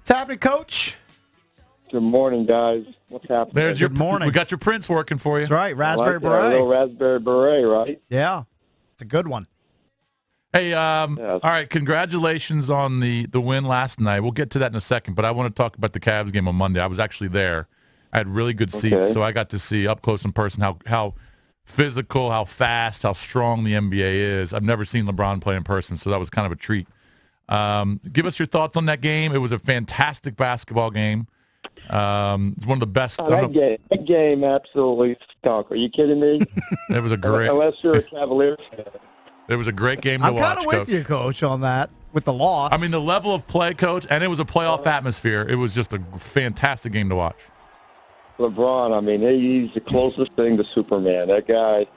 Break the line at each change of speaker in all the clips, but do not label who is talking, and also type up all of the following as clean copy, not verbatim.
What's happening, Coach?
Good morning, guys. What's happening?
There's your
Good morning.
We got your Prince working for you.
That's right, raspberry
I like that. A
beret.
little raspberry beret, right?
Yeah, it's a good one.
Hey,
Yes.
all right, congratulations on the win last night. We'll get to that in a second, but I want to talk about the Cavs game on Monday. I was actually there. I had really good seats,
Okay.
so I got to see up close in person how physical, how fast, how strong the NBA is. I've never seen LeBron play in person, so that was kind of a treat. Give us your thoughts on that game. It was a fantastic basketball game. It's one of the best.
That game absolutely stunk. Are you kidding me?
It was a great.
Unless you're a Cavaliers fan.
It was a great game to
I'm
watch.
kind of with
Coach.
you, Coach, on that with the loss.
I mean, the level of play, Coach, and it was a playoff atmosphere. It was just a fantastic game to watch.
LeBron, I mean, he's the closest thing to Superman. That guy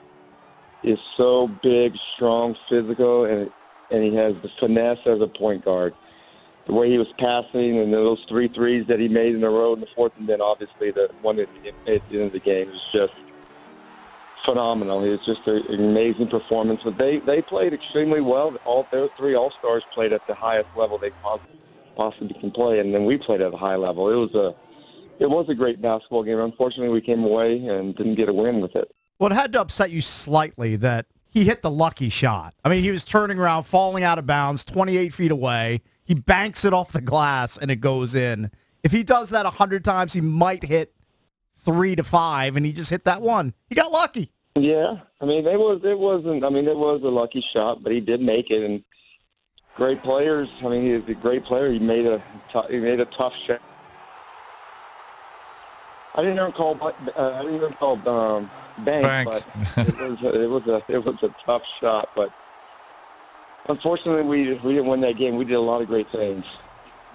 is so big, strong, physical, and he has the finesse as a point guard. The way he was passing and those 3 threes that he made in a row in the fourth, and then obviously the one at the end of the game was just phenomenal. It was just an amazing performance. But they played extremely well. All their 3 All-Stars played at the highest level they possibly can play, and then we played at a high level. It was a great basketball game. Unfortunately, we came away and didn't get a win with it.
well, it had to upset you slightly that he hit the lucky shot. I mean, he was turning around, falling out of bounds, 28 feet away. He banks it off the glass, and it goes in. If he does that 100 times, he might hit 3 to 5, and he just hit that one. He got lucky.
Yeah, I mean, it was a lucky shot, but he did make it. And great players. I mean, he's a great player. He made a tough shot. I didn't even call bank, but it was a tough shot. But unfortunately, we didn't win that game. We did a lot of great things.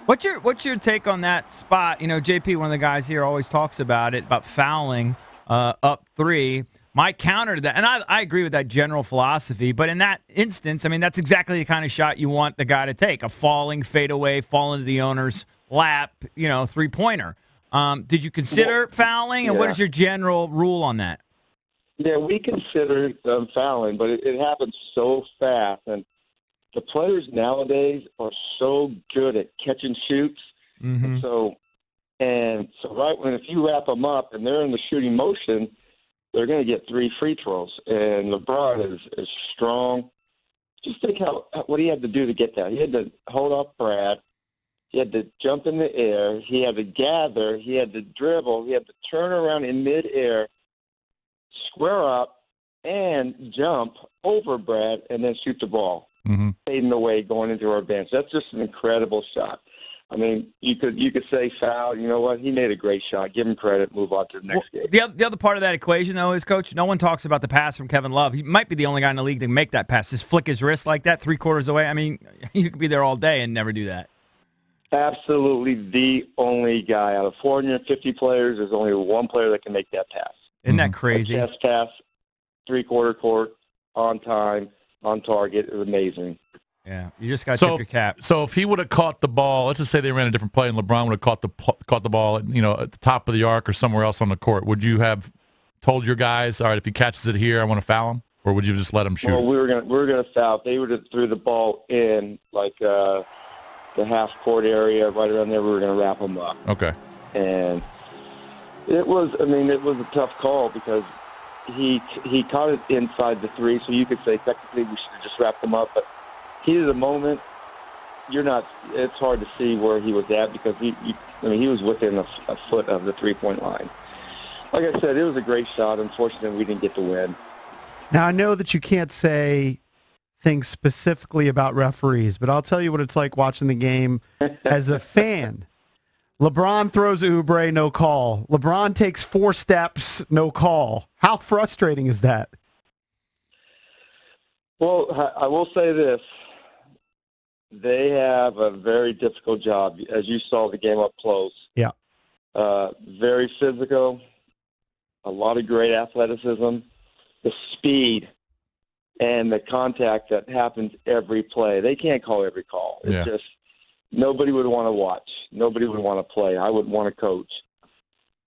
What's your take on that spot? You know, JP, one of the guys here, always talks about it, about fouling up 3. My counter to that, and I agree with that general philosophy, but in that instance, I mean, that's exactly the kind of shot you want the guy to take, a falling fadeaway, fall into the owner's lap, 3-pointer. Did you consider fouling, and what is your general rule on that?
Yeah, we considered fouling, but it happens so fast, and the players nowadays are so good at catch and shoots.
Mm-hmm.
So right when if you wrap them up and they're in the shooting motion, they're going to get 3 free throws. And LeBron is strong. Just think what he had to do to get that. He had to hold off Brad. He had to jump in the air. He had to gather. He had to dribble. He had to turn around in midair, square up, and jump over Brad, and then shoot the ball, fading away, going into our bench. That's just an incredible shot. I mean, you could say foul. You know what? He made a great shot. Give him credit. Move on to the next game.
The other part of that equation, though, is, Coach, no one talks about the pass from Kevin Love. He might be the only guy in the league to make that pass. Just flick his wrist like that, 3/4 away. I mean, you could be there all day and never do that.
Absolutely the only guy. Out of 450 players, there's only one player that can make that pass.
Isn't that crazy?
A chest pass, 3/4 court, on time, on target. It was amazing.
Yeah, you just got to tip your cap.
So if he would have caught the ball, let's just say they ran a different play and LeBron would have caught the ball, at the top of the arc or somewhere else on the court, would you have told your guys, all right, if he catches it here, I want to foul him, or would you just let him shoot?
Well, we were gonna foul. They would have threw the ball in like the half court area right around there. We were gonna wrap them up.
Okay.
And it was a tough call because he caught it inside the 3, so you could say technically we should have just wrapped them up, but heat of the moment, it's hard to see where he was at because he was within a foot of the 3-point line. Like I said, it was a great shot. Unfortunately, we didn't get the win.
Now, I know that you can't say things specifically about referees, but I'll tell you what it's like watching the game as a fan. LeBron throws a Oubre, no call. LeBron takes 4 steps, no call. How frustrating is that?
Well, I will say this. They have a very difficult job, as you saw the game up close.
Yeah.
Very physical, a lot of great athleticism, the speed, and the contact that happens every play. They can't call every call. It's just nobody would want to watch. Nobody would want to play. I wouldn't want to coach.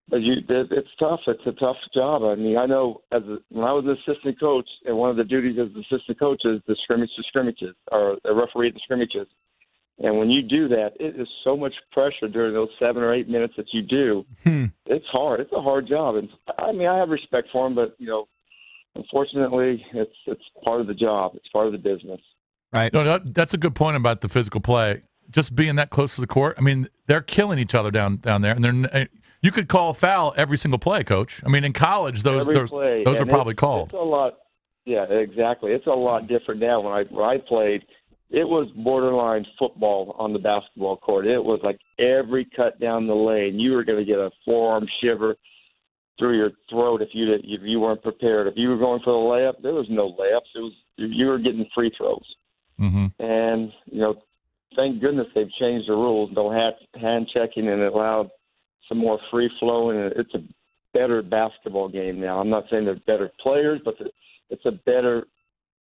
But it's tough. It's a tough job. I mean, I know when I was an assistant coach, and one of the duties as an assistant coach is the scrimmages, or the referee at the scrimmages. And when you do that, it is so much pressure during those 7 or 8 minutes that you do. It's hard. It's a hard job. And I mean, I have respect for them, but, unfortunately, it's part of the job. It's part of the business.
Right.
No, that's a good point about the physical play. Just being that close to the court, I mean, they're killing each other down there, and you could call a foul every single play, Coach. I mean, in college, those are probably called.
It's a lot. Yeah, exactly. It's a lot different now. When I played, it was borderline football on the basketball court. It was like every cut down the lane, you were going to get a forearm shiver through your throat if you weren't prepared. If you were going for the layup, there was no layups. You were getting free throws.
Mm-hmm.
And thank goodness they've changed the rules. No hand checking, and it allowed some more free flowing. And it's a better basketball game now. I'm not saying they're better players, but it's a better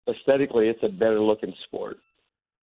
aesthetically. It's a better looking sport.